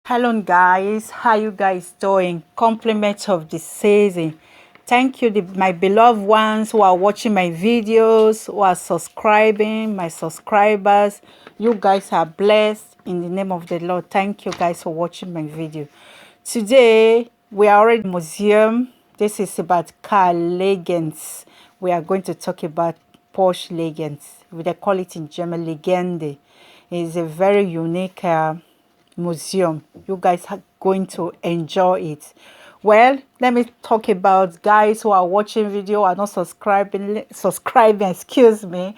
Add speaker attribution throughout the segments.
Speaker 1: Hello guys, how you guys doing? Compliments of the season. Thank you, my beloved ones who are watching my videos, who are subscribing, my subscribers. You guys are blessed in the name of the Lord. Thank you guys for watching my video. Today we are already in the museum. This is about car legends. We are going to talk about Porsche legends. They call it in German Legende. It's a very unique museum. You guys are going to enjoy it. Well, let me talk about guys who are watching video are not subscribing, excuse me.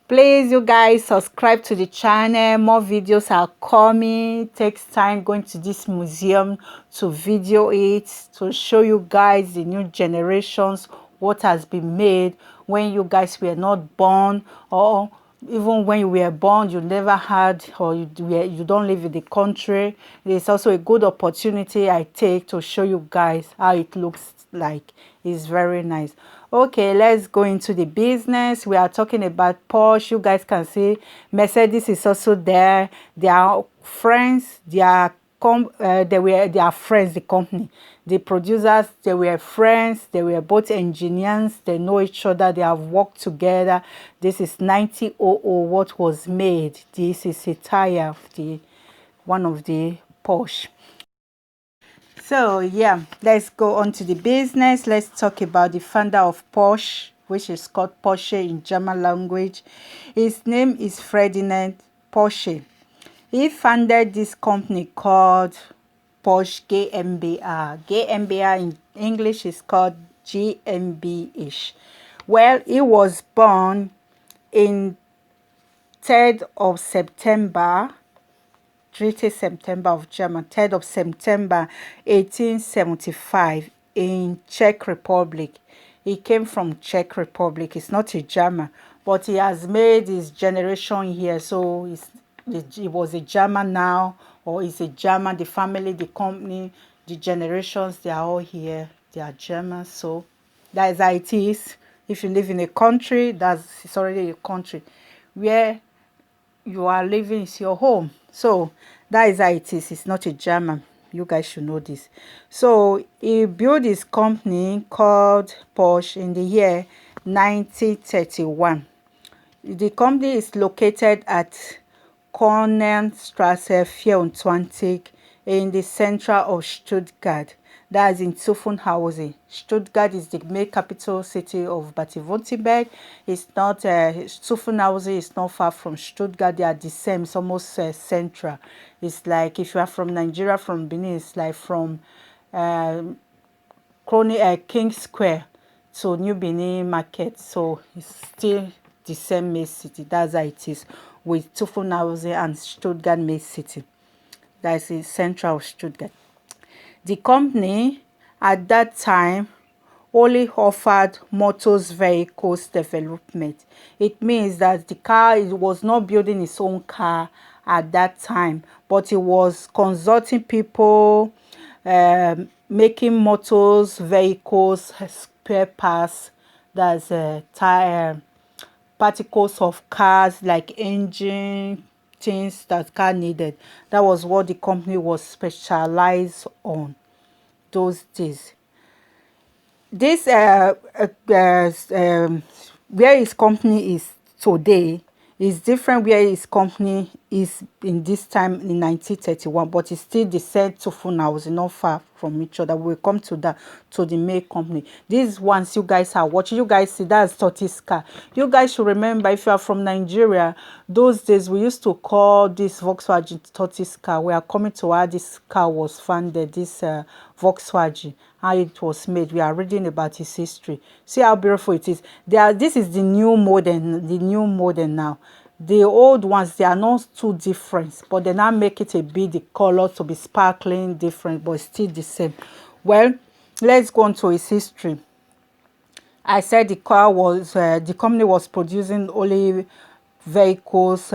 Speaker 1: Please, you guys, subscribe to the channel. More videos are coming. It takes time going to this museum to video it, to show you guys the new generations, what has been made when you guys were not born, or even when you were born you never had, or you don't live in the country. It's also a good opportunity I take to show you guys how it looks like. It's very nice. Okay, let's go into the business. We are talking about Porsche. You guys can see Mercedes is also there. They are friends. They are friends, the company, the producers. They were friends. They were both engineers. They know each other. They have worked together. This is 1900 what was made. This is a tire of the one of the Porsche. So yeah, let's go on to the business. Let's talk about the founder of Porsche, which is called Porsche in German language. His name is Ferdinand Porsche. He founded this company called Porsche GmbH. GmbH in English is called GmbH. Well, he was born in 3rd of September 3rd September of German, 3rd of September 1875 in Czech Republic. He came from Czech Republic. He's not a German, but he has made his generation here. So he was a German now, or he's a German. The family, the company, the generations, they are all here. They are German. So that is how it is. If you live in a country, it's already a country. Where you are living is your home. So that is how it is. It's not a German. You guys should know this. So he built his company called Porsche in the year 1931. The company is located at Kornenstrasse 24 in the center of Stuttgart. That is in Zuffenhausen. Stuttgart is the main capital city of Baden-Württemberg. It's not Zuffenhausen is not far from Stuttgart. They are the same. It's almost central. It's like if you are from Nigeria, from Benin, it's like from King Square to New Benin Market. So it's still the same main city. That's how it is with Zuffenhausen and Stuttgart main city. That's the central of Stuttgart. The company at that time only offered motors vehicles development. It means that the car, it was not building its own car at that time, but it was consulting people, making motors, vehicles, spare parts, that's tire, particles of cars like engine, things that car needed. That was what the company was specialized on those days. This where his company is today is different where his company is in this time in 1931, but it's still the same Zuffenhausen, not far from each other. We'll come to that, to the main company. These ones you guys are watching, you guys see that's Totis car. You guys should remember, if you are from Nigeria, those days we used to call this Volkswagen Totis car. We are coming to how this car was founded, this Volkswagen, how it was made. We are reading about its history. See how beautiful it is. This is the new modern now. The old ones, they are not too different, but they now make it a bit, the color to be sparkling different, but still the same. Well, let's go on to its history. I said the company was producing only vehicles,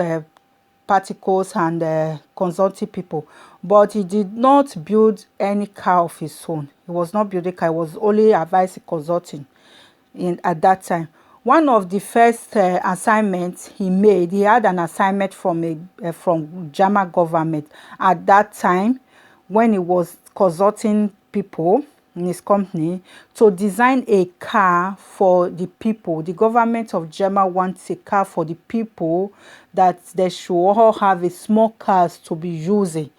Speaker 1: particles, and consulting people, but he did not build any car of his own. He was not building car. He was only advising, consulting at that time. One of the first assignments he made, he had an assignment from from German government at that time, when he was consulting people in his company to design a car for the people. The government of Germany wants a car for the people, that they should all have a small cars to be using.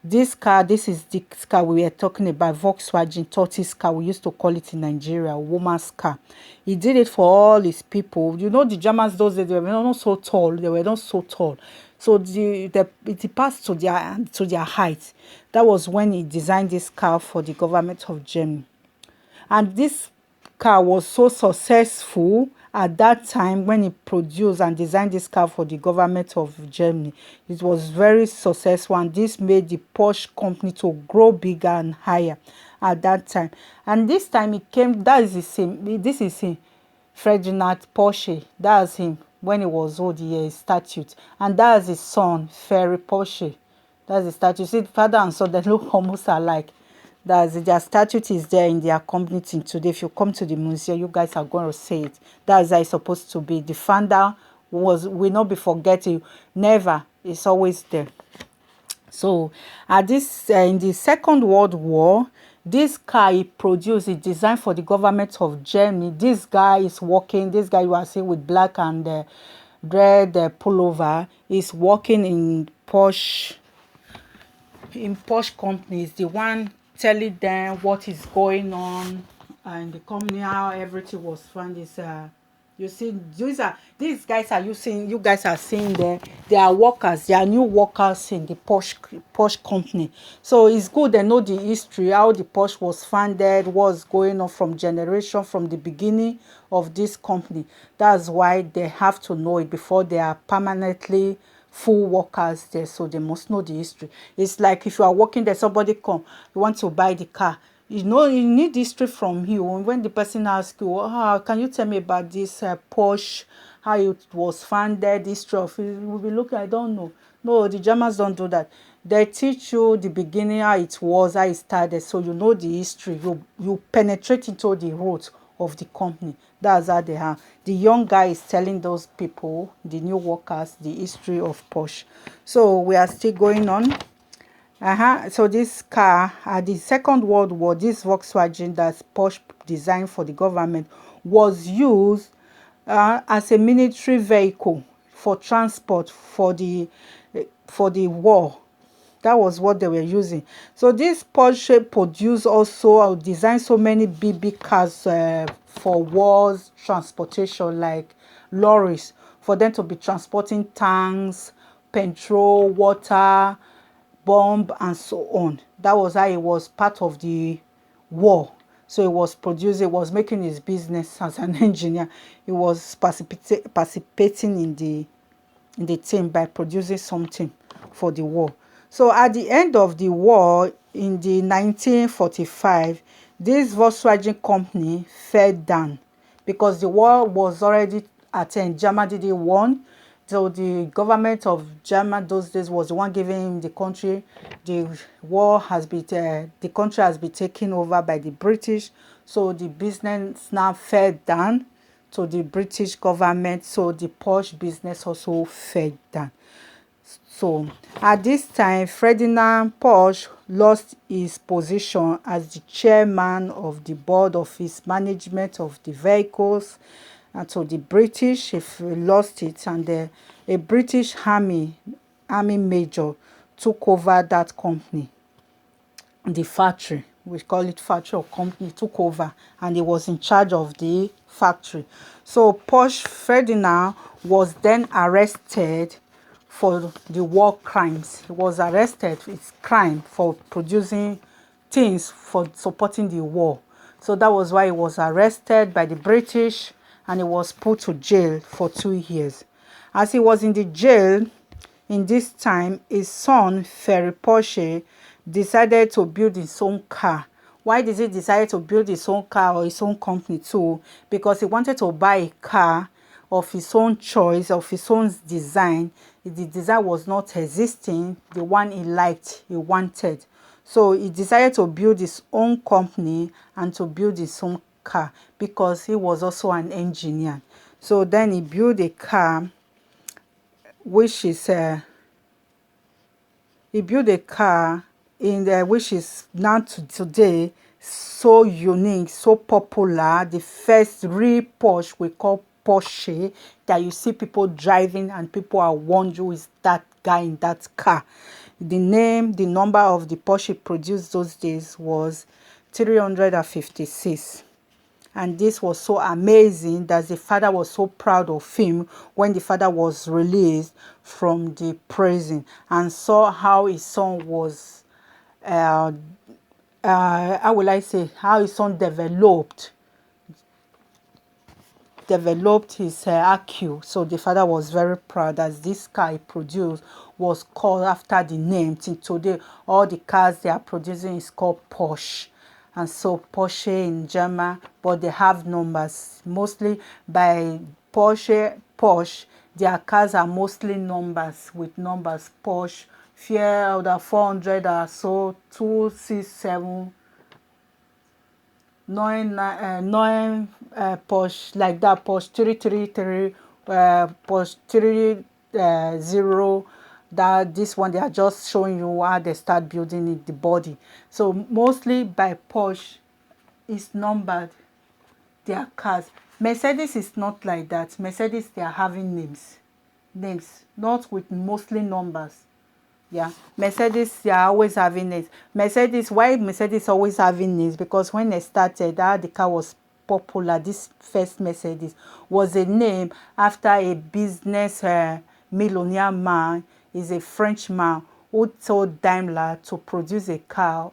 Speaker 1: This car, this is the car we were talking about, Volkswagen tortoise car. We used to call it in Nigeria, woman's car. He did it for all his people. You know, the Germans those days, they were not so tall. They were not so tall. So it passed to their height. That was when he designed this car for the government of Germany. And this car was so successful at that time when he produced and designed this car for the government of Germany. It was very successful, and this made the Porsche company to grow bigger and higher at that time. And this time it came, that is the same, this is him, Ferdinand Porsche. That's him when he was old, his statute. And that's his son, Ferry Porsche. That's the statue. See, father and son, they look almost alike. Their statute is there in their company till today. If you come to the museum, you guys are going to see it. That's how it's supposed to be. The founder will not be forgetting. Never. It's always there. So at this in the Second World War, this car he produced, he designed for the government of Germany. This guy is working. This guy you are seeing with black and red pullover is working in Porsche companies, the one telling them what is going on and the company, how everything was found. Is you see, these guys are using, you guys are seeing there, they are workers, they are new workers in the Porsche company. So it's good they know the history, how the Porsche was founded, what's going on from generation, from the beginning of this company. That's why they have to know it before they are permanently full workers there. So they must know the history. It's like if you are working there, somebody come, you want to buy the car, you know, you need history from you. And when the person asks you, can you tell me about this Porsche, how it was founded, history of it, you will be looking, I don't know. No, the Germans don't do that. They teach you the beginning, how it was, how it started, so you know the history. You penetrate into the roots of the company. That's how they are. The young guy is telling those people, the new workers, the history of Porsche. So we are still going on. So this car at the Second World War, this Volkswagen that Porsche designed for the government was used as a military vehicle for transport for the war. That was what they were using. So this Porsche produced also designed so many big cars for wars transportation, like lorries, for them to be transporting tanks, petrol, water, bomb, and so on. That was how it was part of the war. So he was producing, he was making his business as an engineer. He was participating in the team by producing something for the war. So at the end of the war in the 1945, this Volkswagen company fell down because the war was already at end. Germany didn't won. So the government of Germany those days was the one giving the country. The country has been taken over by the British. So the business now fell down to the British government. So the Porsche business also fell down. So at this time, Ferdinand Porsche lost his position as the chairman of the board of his management of the vehicles, and so the British, if he lost it, and a British army major took over that company, the factory. We call it factory or company, took over, and he was in charge of the factory. So Porsche Ferdinand was then arrested for the war crimes. He was arrested. It's crime for producing things for supporting the war. So that was why he was arrested by the British, and he was put to jail for 2 years. As he was in the jail in this time, his son Ferry Porsche decided to build his own car. Why did he decide to build his own car or his own company too? Because he wanted to buy a car of his own choice, of his own design. The design was not existing, the one he liked, he wanted. So he decided to build his own company and to build his own car because he was also an engineer. So then he built a car which is he built a car in the which is now today so unique, so popular. The first real Porsche we call Porsche that you see people driving and people are wondering who is that guy in that car. The name, the number of the Porsche produced those days was 356. And this was so amazing that the father was so proud of him when the father was released from the prison and saw how his son was, how will I say, how his son developed his IQ. So the father was very proud as this car he produced was called after the name. Till today, all the cars they are producing is called Porsche. And so Porsche in German, but they have numbers. Mostly by Porsche, their cars are mostly numbers with numbers. Porsche, 400 or so, 267 nine Porsche like that, Porsche 333, Porsche 30. That this one they are just showing you how they start building it, the body. So mostly by Porsche is numbered their cars. Mercedes is not like that. Mercedes they are having names, not with mostly numbers. Yeah, Mercedes, they are always having it. Mercedes, why Mercedes always having it? Because when they started, the car was popular. This first Mercedes was a name after a business millionaire man. Is a French man who told Daimler to produce a car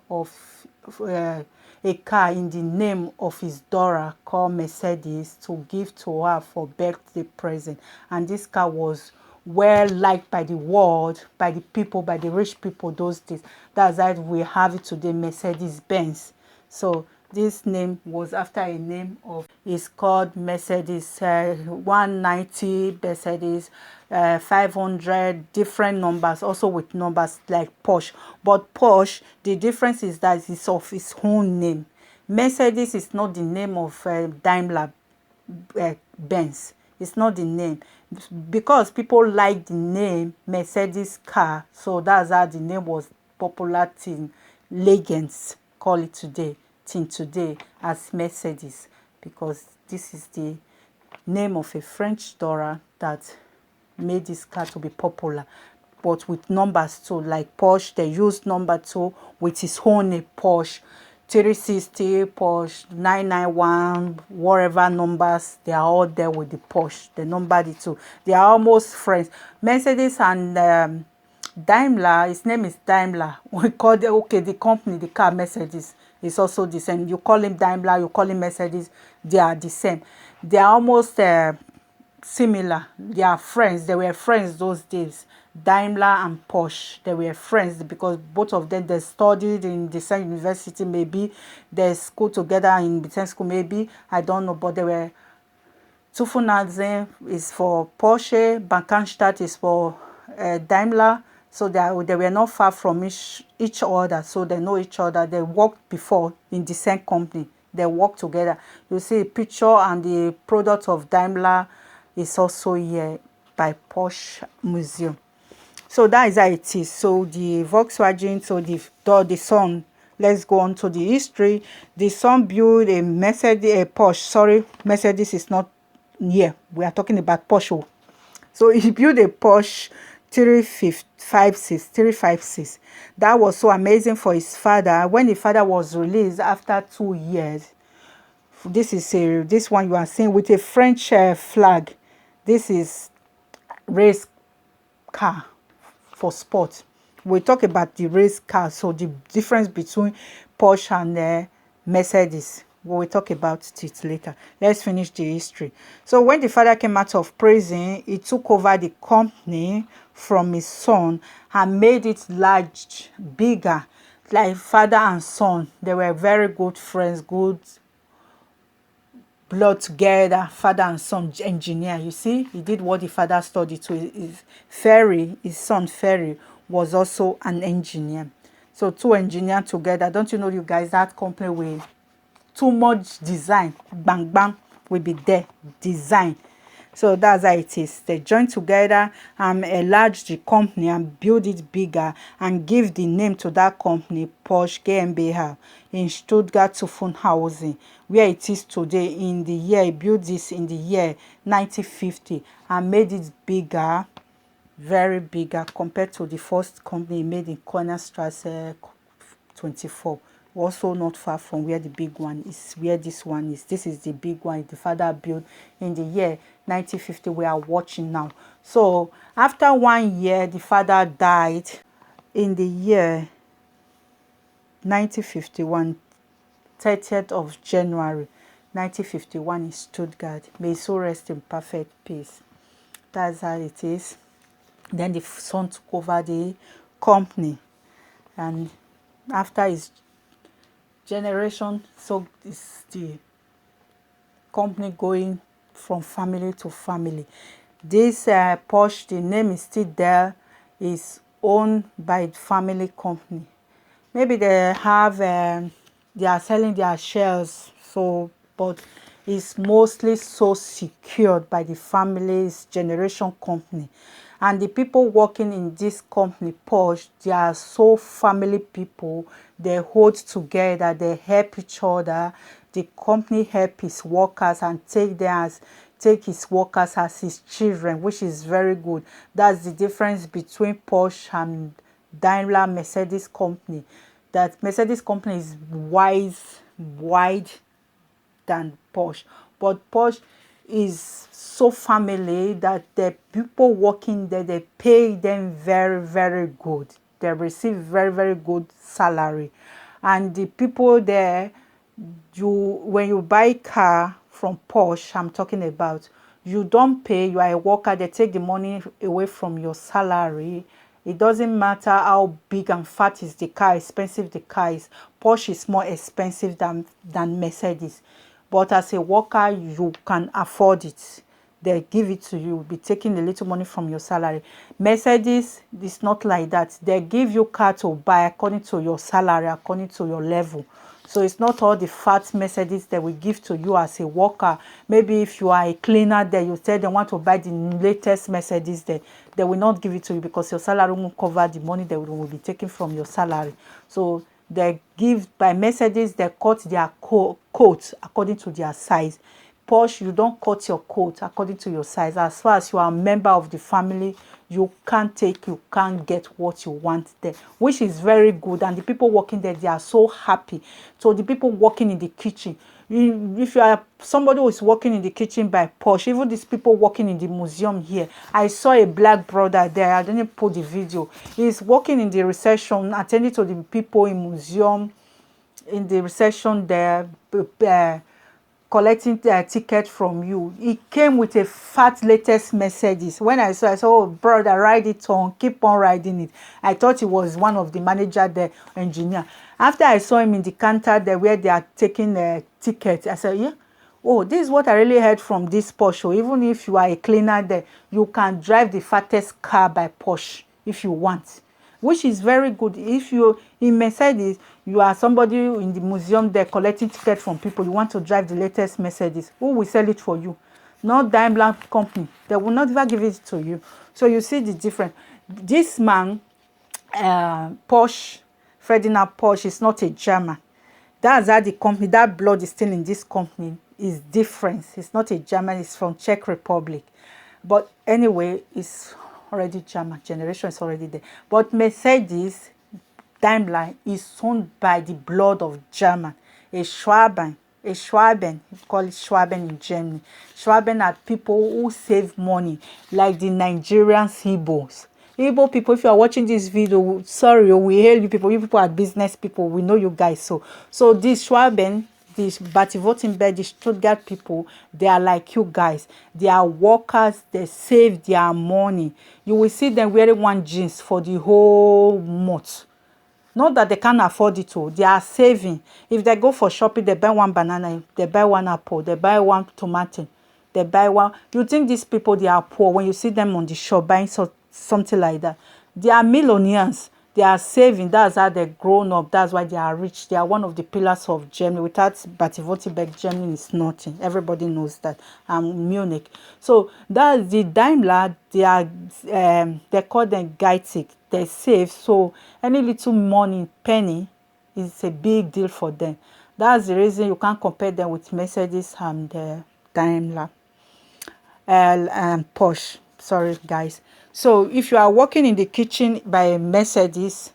Speaker 1: in the name of his daughter called Mercedes to give to her for birthday present. And this car was well liked by the world, by the people, by the rich people those days. That's why we have it today, Mercedes Benz. So this name was after a name of, it's called Mercedes 190, Mercedes 500, different numbers, also with numbers like Porsche. But Porsche, the difference is that it's of its own name. Mercedes is not the name of Daimler Benz. It's not the name because people like the name Mercedes car, so that's how the name was popular till legends call it today, till today as Mercedes, because this is the name of a French daughter that made this car to be popular, but with numbers too, like Porsche they used number 2 with his own name, Porsche 360, Porsche 991, whatever numbers, they are all there with the Porsche. They numbered it too. They are almost friends. Mercedes and Daimler, his name is Daimler. We call the company, the car Mercedes is also the same. You call him Daimler, you call him Mercedes, they are the same. They are almost similar. They are friends. They were friends those days. Daimler and Porsche, they were friends because both of them they studied in the same university. Maybe they school together in the same school. Maybe I don't know, but they were. Zuffenhausen is for Porsche. Bankenstadt is for Daimler. So they were not far from each other. So they know each other. They worked before in the same company. They work together. You see a picture and the product of Daimler is also here by Porsche Museum. So that is how it is. So the Volkswagen, so the son, let's go on to the history. The son built a Porsche. Sorry, Mercedes is not here. We are talking about Porsche. So he built a Porsche 356. That was so amazing for his father. When the father was released after 2 years, this one you are seeing with a French flag. This is race car for sport. We talk about the race car, so the difference between Porsche and Mercedes. We will talk about it later. Let's finish the history. So when the father came out of prison, he took over the company from his son and made it large, bigger. Like father and son, they were very good friends, good blood together, father and son, engineer. You see, he did what the father studied to. His son Ferry was also an engineer. So two engineers together. Don't you know, you guys, that company with too much design, bang bang will be there, design. So that's how it is. They join together and enlarge the company and build it bigger and give the name to that company, Porsche GmbH, in Stuttgart, Zuffenhausen, where it is today. In the year, he built this in the year 1950 and made it bigger, very bigger compared to the first company made in Cornerstrasse 24. Also not far from where the big one is, where this one is. This is the big one the father built in the year 1950 we are watching now. So after 1 year, the father died in the year 1951, 30th of January 1951 in Stuttgart. May his soul rest in perfect peace. That's how it is. Then the son took over the company, and after his generation, so is the company going from family to family. This Porsche, the name is still there, is owned by the family company. Maybe they have they are selling their shares, so but it's mostly so secured by the family's generation company. And the people working in this company, Porsche, they are so family people. They hold together, they help each other. The company help his workers and take his workers as his children, which is very good. That's the difference between Porsche and Daimler Mercedes company. That Mercedes company is wide than Porsche, but Porsche is so family that the people working there, they pay them very, very good. They receive very, very good salary. And the people there, when you buy car from Porsche, I'm talking about, you don't pay, you are a worker, they take the money away from your salary. It doesn't matter how big and fat is the car, expensive the car is. Porsche is more expensive than Mercedes. But as a worker, you can afford it. They give it to you, be taking a little money from your salary. Mercedes is not like that. They give you car to buy according to your salary, according to your level. So it's not all the fat Mercedes that we give to you as a worker. Maybe if you are a cleaner there, you say they want to buy the latest Mercedes there, they will not give it to you because your salary won't cover the money they will be taking from your salary. So they give, by Mercedes, they cut their coat according to their size. Porsche, you don't cut your coat according to your size. As far as you are a member of the family, you can't get what you want there, which is very good. And the people working there, they are so happy. So the people working in the kitchen, if you are somebody who is working in the kitchen by Porsche, even these people working in the museum here, I saw a black brother there. I didn't put the video. He's working in the reception, attending to the people in museum, in the reception there, collecting a ticket from you. He came with a fat latest Mercedes. When I saw, oh brother, ride it on, keep on riding it. I thought he was one of the manager, the engineer. After I saw him in the counter there where they are taking a ticket, I said, yeah, oh, this is what I really heard from this Porsche. Even if you are a cleaner there, you can drive the fattest car by Porsche if you want, which is very good. If you in Mercedes, you are somebody in the museum there collecting tickets from people, you want to drive the latest Mercedes, who will sell it for you? Not Daimler company. They will not even give it to you. So you see the difference. This man, Porsche, Ferdinand Porsche, is not a German. That's how the company, that blood is still in this company, is different. It's not a German, it's from Czech Republic. But anyway, it's already German, generation is already there. But Mercedes, Daimler is owned by the blood of German, a Schwaben, we call it Schwaben in Germany. Schwaben are people who save money, like the Nigerian Igbos. Igbo people, if you are watching this video, sorry, we hail you people. You people are business people. We know you guys. So this Schwaben, this Bati-Württemberg, the Stuttgart people, they are like you guys. They are workers. They save their money. You will see them wearing one jeans for the whole month. Not that they can't afford it all. They are saving. If they go for shopping, they buy one banana, they buy one apple, they buy one tomato, they buy one. You think these people, they are poor when you see them on the shop buying something like that. They are millionaires. They are saving. That's how they're grown up. That's why they are rich. They are one of the pillars of Germany. Without Baden-Württemberg, Germany is nothing. Everybody knows that. Munich. So that's the Daimler. They are they call them Geizig. They save. So any little money, penny, is a big deal for them. That's the reason you can't compare them with Mercedes and Daimler. Porsche. Sorry, guys. So if you are working in the kitchen by a Mercedes,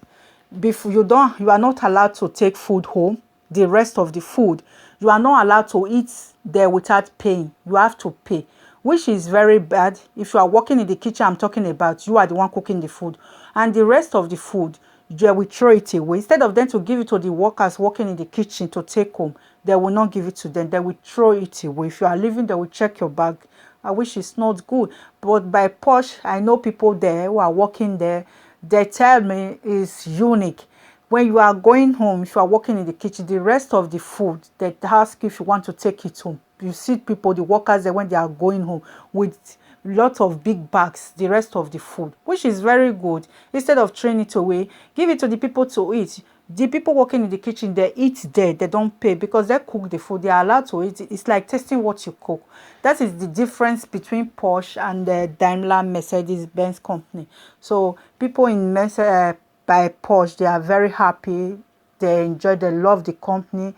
Speaker 1: before you are not allowed to take food home. The rest of the food, you are not allowed to eat there without paying. You have to pay, which is very bad. If you are working in the kitchen, I'm talking about, you are the one cooking the food, and the rest of the food, they will throw it away. Instead of them to give it to the workers working in the kitchen to take home, they will not give it to them. They will throw it away. If you are leaving, they will check your bag. I wish it's not good. But by Porsche, I know people there who are working there. They tell me it's unique. When you are going home, if you are working in the kitchen, the rest of the food, they ask if you want to take it home. You see people, the workers there, when they are going home with lots of big bags, the rest of the food, which is very good. Instead of throwing it away, give it to the people to eat. The people working in the kitchen, they eat there. They don't pay because they cook the food. They are allowed to eat. It's like tasting what you cook. That is the difference between Porsche and the Daimler Mercedes-Benz company. So people in by Porsche, they are very happy. They enjoy. They love the company.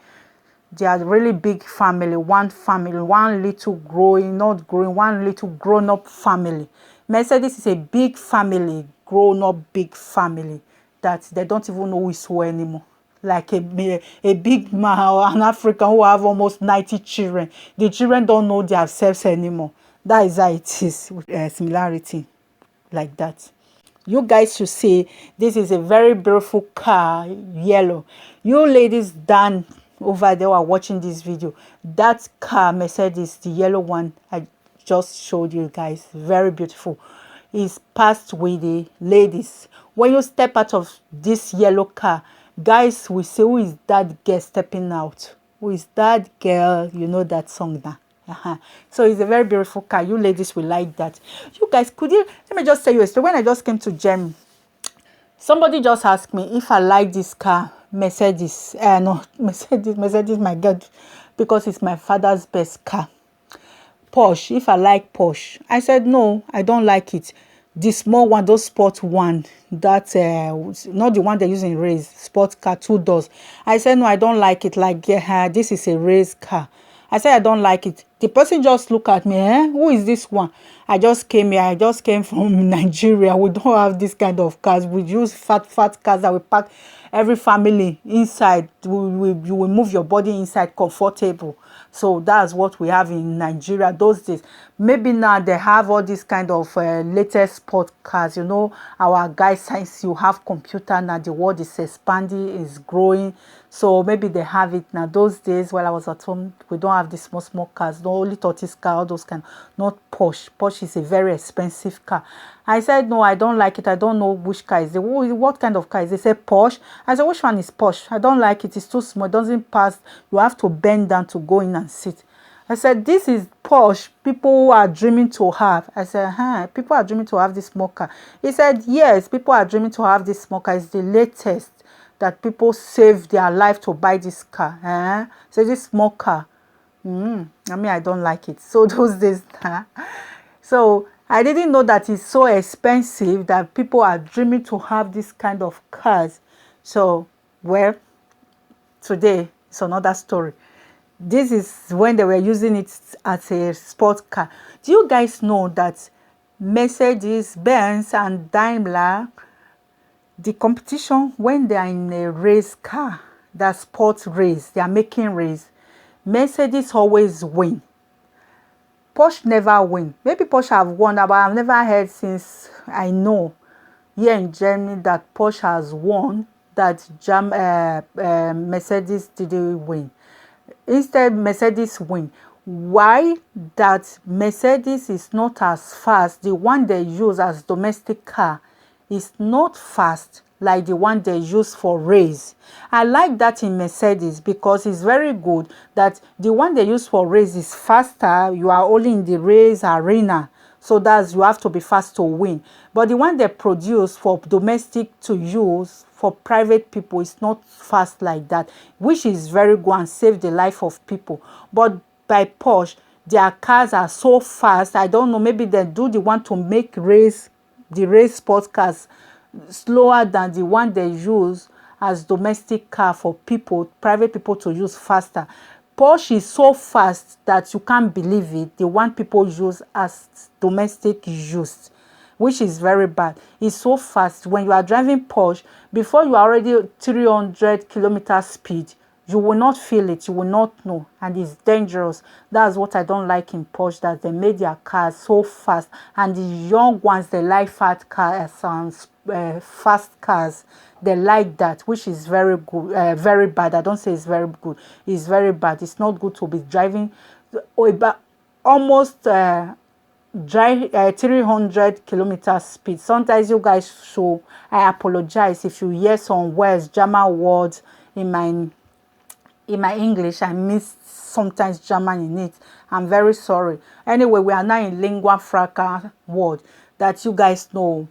Speaker 1: They are really big family, one little growing, not growing, one little grown-up family. Mercedes is a big family, grown-up big family that they don't even know who is who anymore. Like a big man or an African who have almost 90 children. The children don't know themselves anymore. That is how it is, similarity like that. You guys should see this is a very beautiful car, yellow. You ladies down over there who are watching this video, that car, Mercedes, the yellow one I just showed you guys, very beautiful, is passed with the ladies. When you step out of this yellow car, guys will say, who is that girl stepping out? Who is that girl? You know that song now. So it's a very beautiful car. You ladies will like that. You guys, could you let me just tell you a story. When I just came to Germany, somebody just asked me if I like this car, Mercedes. No, Mercedes, my God, because it's my father's best car. Porsche, if I like Porsche. I said no, I don't like it. The small one, those sport one, that not the one they use in race, sport car, 2 doors. I said no, I don't like it. Like this is a race car. I said I don't like it. The person just looked at me, who is this one? I just came here. I just came from Nigeria. We don't have this kind of cars. We use fat cars that we pack every family inside. You will move your body inside comfortable. So that's what we have in Nigeria those days. Maybe now they have all this kind of latest sport cars. You know, our guys, since you have computer now, the world is expanding, is growing. So maybe they have it now. Those days while I was at home, we don't have the small cars. No, only tortoise car, all those kind. Not Porsche. Porsche is a very expensive car. I said, no, I don't like it. I don't know which car is it. What kind of car is it? They said Porsche. I said, which one is Porsche? I don't like it. It's too small. It doesn't pass. You have to bend down to go in and sit. I said, this is Porsche people are dreaming to have. I said, people are dreaming to have this small car. He said, yes, people are dreaming to have this small car. It's the latest that people save their life to buy this car. So this small car. I mean, I don't like it. So those days, so I didn't know that it's so expensive that people are dreaming to have this kind of cars. So, well, today it's another story. This is when they were using it as a sports car. Do you guys know that Mercedes, Benz, and Daimler, the competition when they are in a race car, that sports race, they are making race, Mercedes always win. Porsche never win. Maybe Porsche have won, but I've never heard since I know here in Germany that Porsche has won, that Mercedes didn't win. Instead, Mercedes win. Why? That Mercedes is not as fast. The one they use as domestic car is not fast like the one they use for race. I like that in Mercedes because it's very good that the one they use for race is faster. You are only in the race arena. So that's, you have to be fast to win. But the one they produce for domestic to use, for private people, is not fast like that, which is very good and save the life of people. But by Porsche, their cars are so fast. I don't know, maybe they do the one to make the race sports cars slower than the one they use as domestic car for people, private people to use faster. Porsche is so fast that you can't believe it. The one people use as domestic use, which is very bad. It's so fast. When you are driving Porsche, before you are already 300 km speed, you will not feel it, you will not know, and it's dangerous. That's what I don't like in Porsche, that they made their cars so fast, and the young ones, they like fat cars and fast cars. They like that, which is very good, very bad. I don't say it's very good, it's very bad. It's not good to be driving almost drive 300 km speed. Sometimes you guys show, I apologize if you hear some words, German words in my English. I miss sometimes German in it. I'm very sorry. Anyway, we are now in lingua franca word that you guys know,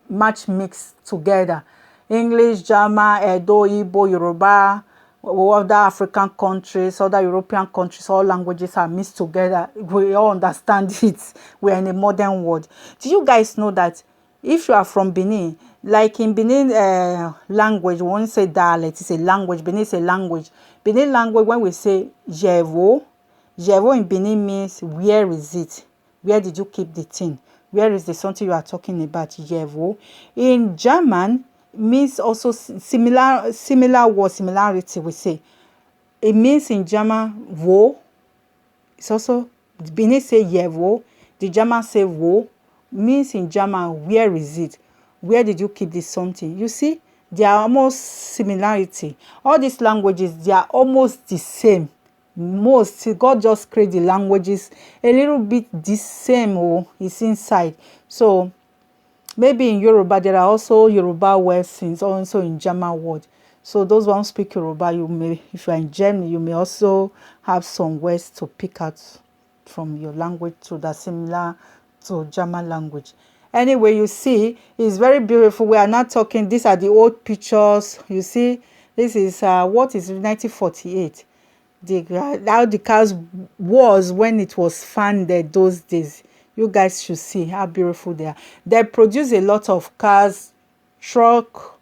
Speaker 1: much mixed together. English, German, Edo, Igbo, Yoruba, other African countries, other European countries, all languages are mixed together. We all understand it. We are in a modern world. Do you guys know that if you are from Benin, like in Benin language, we won't say dialect, it's a language. Benin is a language. Benin language, when we say Jevo, Jevo in Benin means where is it? Where did you keep the thing? Where is the something you are talking about? Jevo. In German, means also similar word, similarity, we say. It means in German, wo. It's also, Benin say Jevo, the German say wo. Means in German, where is it? Where did you keep this something? You see, they are almost similarity. All these languages, they are almost the same. Most, God just create the languages a little bit the same. Oh, it's inside. So maybe in Yoruba, there are also Yoruba words also in German word. So those who speak Yoruba, you may, if you are in Germany, you may also have some words to pick out from your language to that similar to German language. Anyway, you see, it's very beautiful. We are not talking, these are the old pictures. You see, this is what is 1948. How the cars was when it was founded those days. You guys should see how beautiful they are. They produce a lot of cars, truck,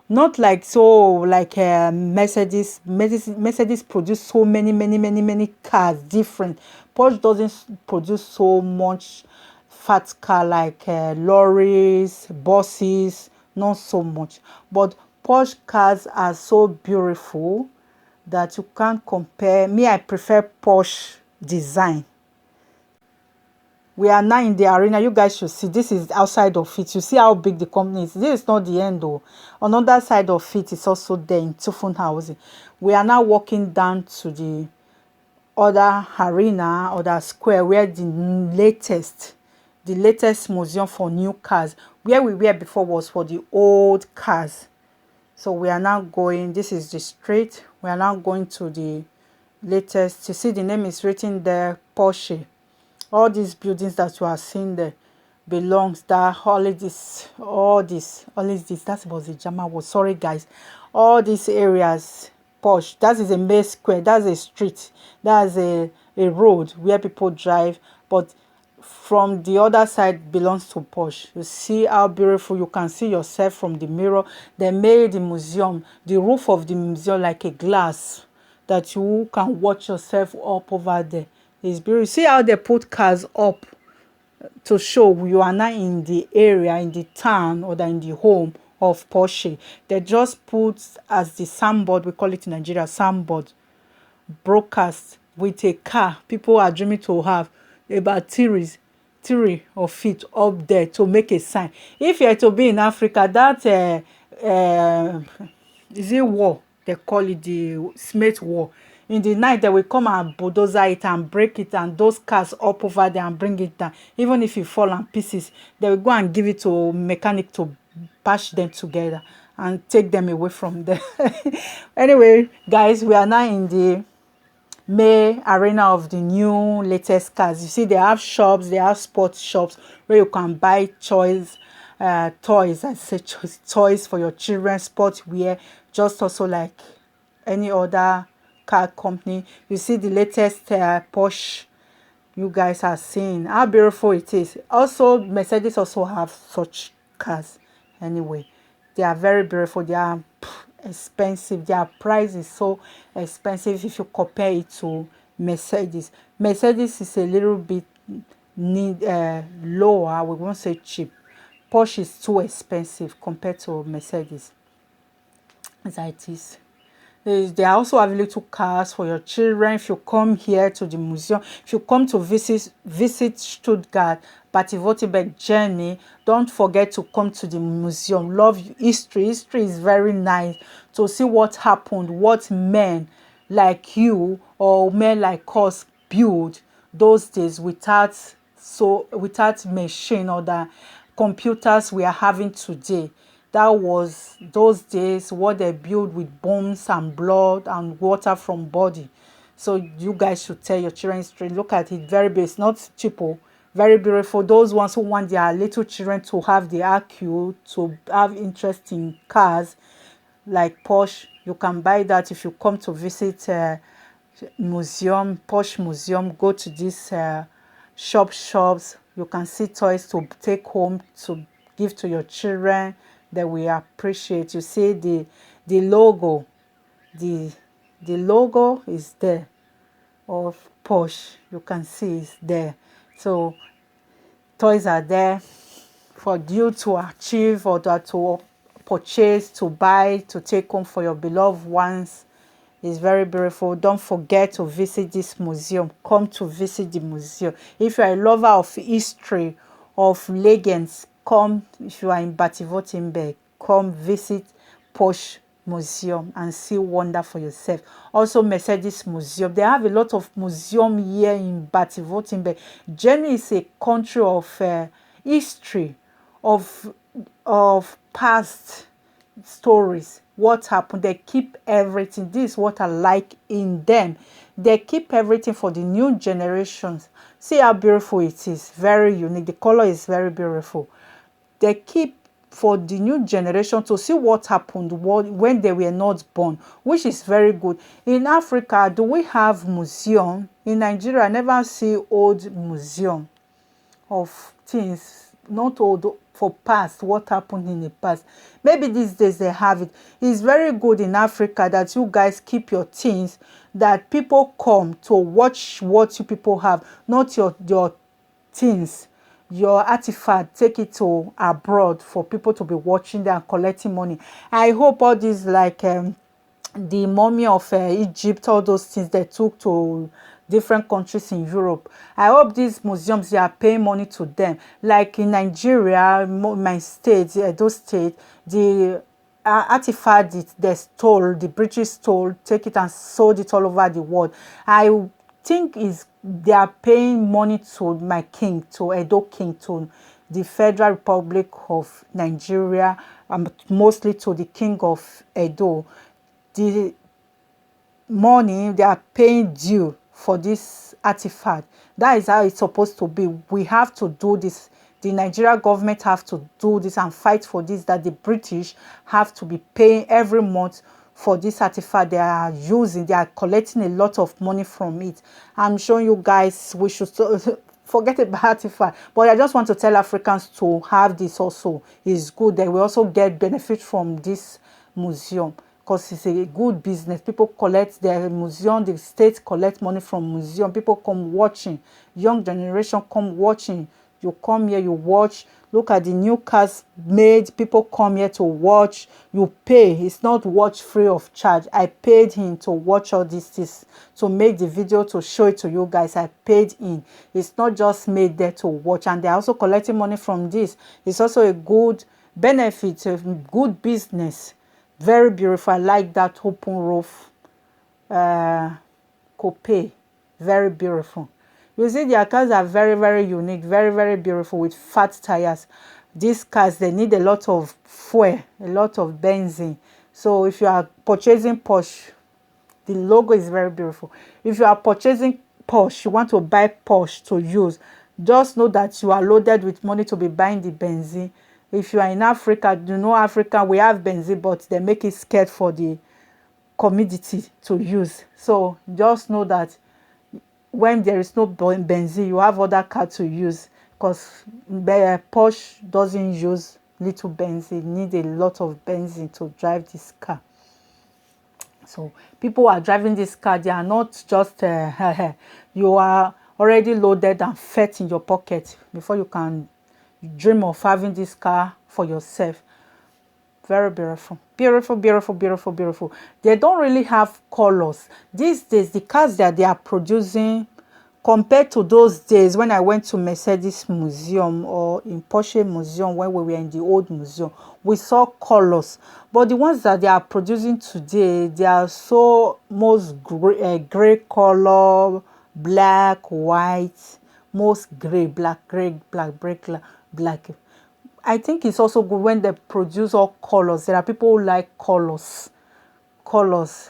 Speaker 1: not like Mercedes produce so many cars different. Porsche doesn't produce so much fat car like lorries, buses, not so much. But Porsche cars are so beautiful that you can't compare. Me, I prefer Porsche design. We are now in the arena. You guys should see. This is outside of it. You see how big the company is. This is not the end though. Another side of it is also there in Zuffenhausen. We are now walking down to the other arena, other square, where the latest museum for new cars. Where we were before was for the old cars. So we are now going, this is the street. We are now going to the latest. You see the name is written there, Porsche. All these buildings that you are seeing there belongs that all this, that was the German word. Sorry guys. All these areas, Porsche, that is a main square, that's a street, that's a road where people drive, but from the other side belongs to Porsche. You see how beautiful, you can see yourself from the mirror. They made the museum, the roof of the museum, like a glass that you can watch yourself up over there. It's beautiful. See how they put cars up to show you are not in the area, in the town, or in the home of Porsche. They just put as the soundboard, we call it in Nigeria soundboard, broadcast with a car people are dreaming to have, about three of it up there to make a sign. If you're to be in Africa, that is it war, they call it the Smith war. In the night they will come and bulldozer it and break it, and those cars up over there and bring it down. Even if you fall on pieces, they will go and give it to mechanic to patch them together and take them away from there. Anyway guys, we are now in the main arena of the new latest cars. You see, they have shops, they have sports shops where you can buy toys, I say toys for your children, sports wear, just also like any other car company. You see the latest Porsche you guys are seeing how beautiful it is. Also, Mercedes also have such cars. Anyway, they are very beautiful. They are expensive. Their price is so expensive if you compare it to Mercedes. Mercedes is a little bit lower. We won't say cheap. Porsche is too expensive compared to Mercedes. As it is. They also have little cars for your children. If you come here to the museum, if you come to visit Stuttgart, Baden-Württemberg journey, don't forget to come to the museum. Love history. History is very nice to see what happened, what men like you or men like us build those days without machine or the computers we are having today. That was those days what they built with bones and blood and water from body. So you guys should tell your children history. Look at it, very beautiful. It's not cheap, very beautiful. Those ones who want their little children to have the IQ, to have interest in cars like Porsche, you can buy that if you come to visit museum, Porsche museum. Go to these shops. You can see toys to take home to give to your children that we appreciate. You see the logo, the logo is there of Porsche. You can see it's there. So toys are there for you to achieve or to purchase, to buy, to take home for your beloved ones. It's very beautiful. Don't forget to visit this museum. Come to visit the museum. If you are a lover of history, of legends, come. If you are in Baden-Württemberg, come visit Porsche Museum and see wonder for yourself. Also, Mercedes Museum. They have a lot of museum here in Baden-Württemberg. Germany is a country of history, of past stories, what happened. They keep everything. This is what I like in them. They keep everything for the new generations. See how beautiful it is. Very unique. The color is very beautiful. They keep for the new generation to see what happened when they were not born, which is very good. In Africa, do we have museum? In Nigeria, I never see old museum of things, not old, for past, what happened in the past. Maybe these days they have it. It's very good in Africa that you guys keep your things, that people come to watch what you people have, not your things, your artifact. Take it to abroad for people to be watching them and collecting money. I hope all these like the mummy of Egypt, all those things they took to different countries in Europe. I hope these museums, they are paying money to them. Like in Nigeria, my state, those state, the artifact they stole, the British stole, take it and sold it all over the world. I think they are paying money to my king, to Edo King, to the Federal Republic of Nigeria, mostly to the king of Edo. The money they are paying due for this artifact. That is how it's supposed to be. We have to do this. The Nigeria government have to do this and fight for this, that the British have to be paying every month for this artifact they are using. They are collecting a lot of money from it. I'm showing you guys, we should forget about artifact, but I just want to tell Africans to have this also. It's good that we also get benefit from this museum, because it's a good business. People collect their museum, the state collect money from museum. People come watching, young generation come watching. You come here, you watch, look at the new cars made. People come here to watch. You pay. It's not watch free of charge. I paid him to watch all this, to make the video, to show it to you guys. I paid him. It's not just made there to watch. And they're also collecting money from this. It's also a good benefit, a good business. Very beautiful. I like that open roof coupe. Very beautiful. You see, their cars are very, very unique, very, very beautiful, with fat tires. These cars, they need a lot of fuel, a lot of benzene. So if you are purchasing Porsche, The logo is very beautiful. If you are purchasing Porsche, you want to buy Porsche to use, just know that you are loaded with money to be buying the benzene. If you are in Africa, you know Africa, we have benzene, but they make it scared for the commodity to use. So just know that when there is no benzene, you have other car to use, because Porsche doesn't use little benzene, need a lot of benzene to drive this car. So people who are driving this car, they are not just you are already loaded and fat in your pocket before you can dream of having this car for yourself. Very beautiful, beautiful, beautiful, beautiful, beautiful. They don't really have colors these days. The cars that they are producing, compared to those days when I went to Mercedes Museum or in Porsche Museum, when we were in the old museum, we saw colors. But the ones that they are producing today, they are so most gray color, black, white, most gray, black, gray, black, black. I think it's also good when they produce all colors. There are people who like colors,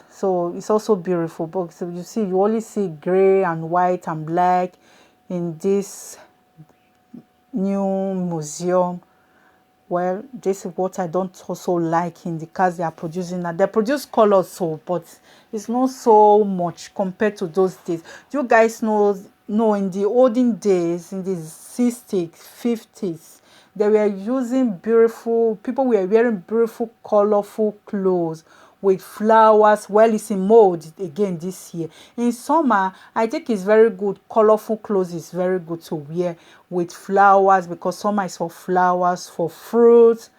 Speaker 1: so it's also beautiful. But so you see, you only see gray and white and black in this new museum. Well, this is what I don't also like in the cars they are producing now. They produce colors, so but it's not so much compared to those days. You guys know in the olden days, in the 60s, 50s, they were using beautiful, people were wearing beautiful, colorful clothes with flowers. Well, it's in mode again this year. In summer, I think it's very good. Colorful clothes is very good to wear with flowers, because summer is for flowers, for fruits.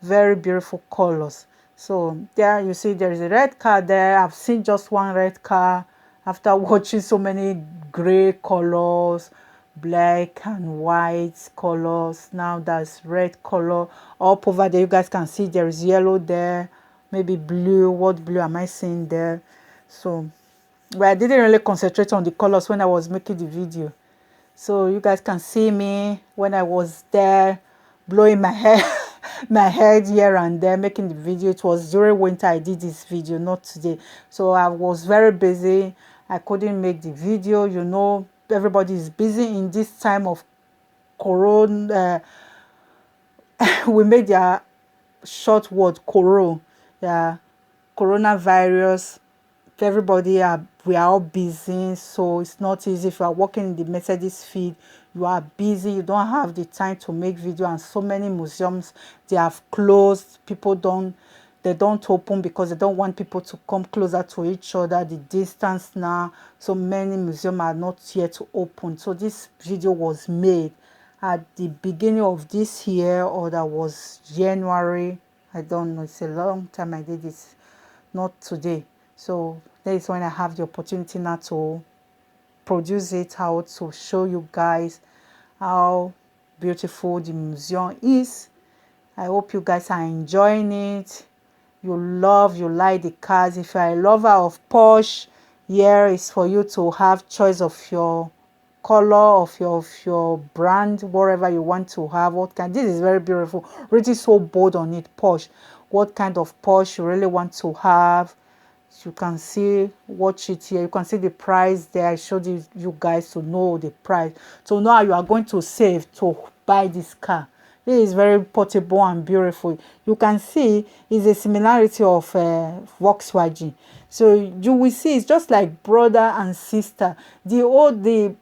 Speaker 1: Very beautiful colors. So there you see there is a red car there. I've seen just one red car after watching so many gray colors, black and white colors. Now there's red color up over there. You guys can see there is yellow there, maybe blue. What blue am I seeing there? So but I didn't really concentrate on the colors when I was making the video. So you guys can see me when I was there blowing my hair my head here and there making the video. It was during winter I did this video, not today. So I was very busy. I couldn't make the video. You know, everybody is busy in this time of corona. We made their short word corona. Yeah, coronavirus. Everybody we are all busy, so it's not easy. If you are working in the Mercedes field, you are busy, you don't have the time to make video, and so many museums, they have closed. They don't open because they don't want people to come closer to each other. The distance now, so many museums are not yet open. So this video was made at the beginning of this year, or that was January. I don't know, it's a long time I did this, not today. So that is when I have the opportunity now to produce it out to show you guys how beautiful the museum is. I hope you guys are enjoying it. You like the cars. If you are a lover of Porsche, here is for you to have choice of your color, of your brand, whatever you want to have. This is very beautiful, really so bold on it. Porsche, what kind of Porsche you really want to have. You can see, watch it here. You can see the price there. I showed you guys to know the price, to know how you are going to save to buy this car. It is very portable and beautiful. You can see it's a similarity of Volkswagen. So you will see it's just like brother and sister. The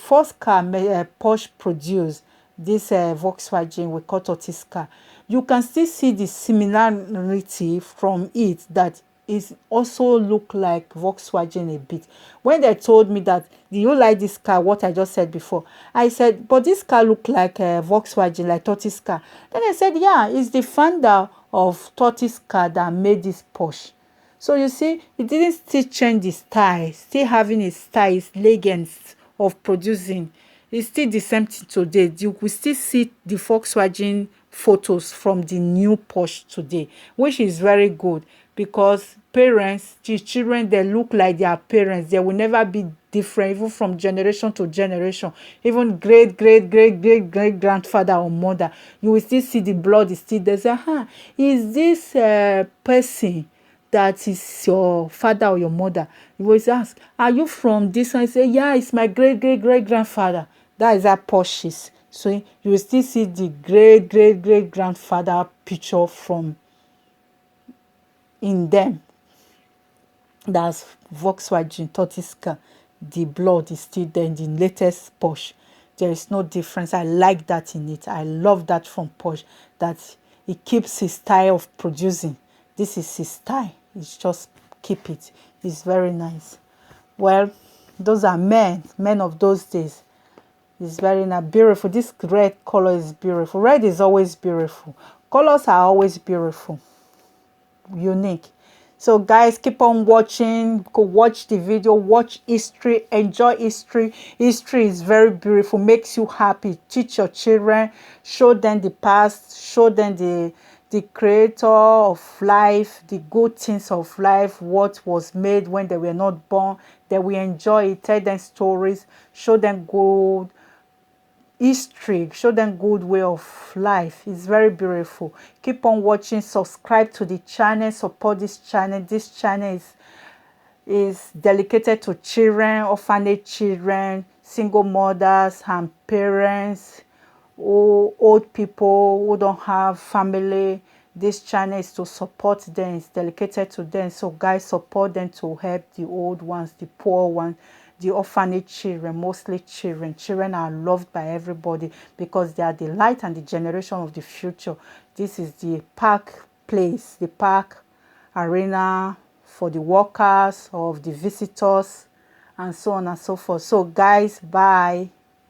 Speaker 1: first car Porsche produced, this Volkswagen we call Tortoise car. You can still see the similarity from it, that it also look like Volkswagen a bit. When they told me that, do you like this car, what I just said before, I said, but this car look like a Volkswagen, like Tortoise car. Then I said, yeah, it's the founder of Tortoise car that made this Porsche. So you see, it didn't still change the style, still having its style, its legends of producing. It's still the same thing today. You will still see the Volkswagen photos from the new Porsche today, which is very good, because parents, the children, they look like their parents. They will never be different, even from generation to generation. Even great grandfather or mother, you will still see the blood is still there. Say, is this person that is your father or your mother, you always ask, are you from this one? You say, yeah, it's my great grandfather. That is how Porsche is. So you will still see the great grandfather picture from in them. That's Volkswagen 30 car. The blood is still there in the latest Porsche. There is no difference. I like that in it. I love that from Porsche, that it keeps his style of producing. This is his style. It's just keep it. It's very nice. Well, those are men of those days. It's very nice, beautiful. This red color is beautiful. Red is always beautiful. Colors are always beautiful, unique. So guys, keep on watching. Go watch the video, watch history, enjoy history. History is very beautiful, makes you happy. Teach your children, show them the past, show them the creator of life, the good things of life, what was made when they were not born. They will enjoy it. Tell them stories, show them good history, show them good way of life. It's very beautiful. Keep on watching, subscribe to the channel, support this channel. This channel is dedicated to children, orphanage children, single mothers and parents, old people who don't have family. This channel is to support them. It's dedicated to them. So guys, support them to help the old ones, the poor ones, the orphanage children. Mostly children. Children are loved by everybody because they are the light and the generation of the future. This is the park place, the park arena for the workers, of the visitors, and so on and so forth. So guys, bye.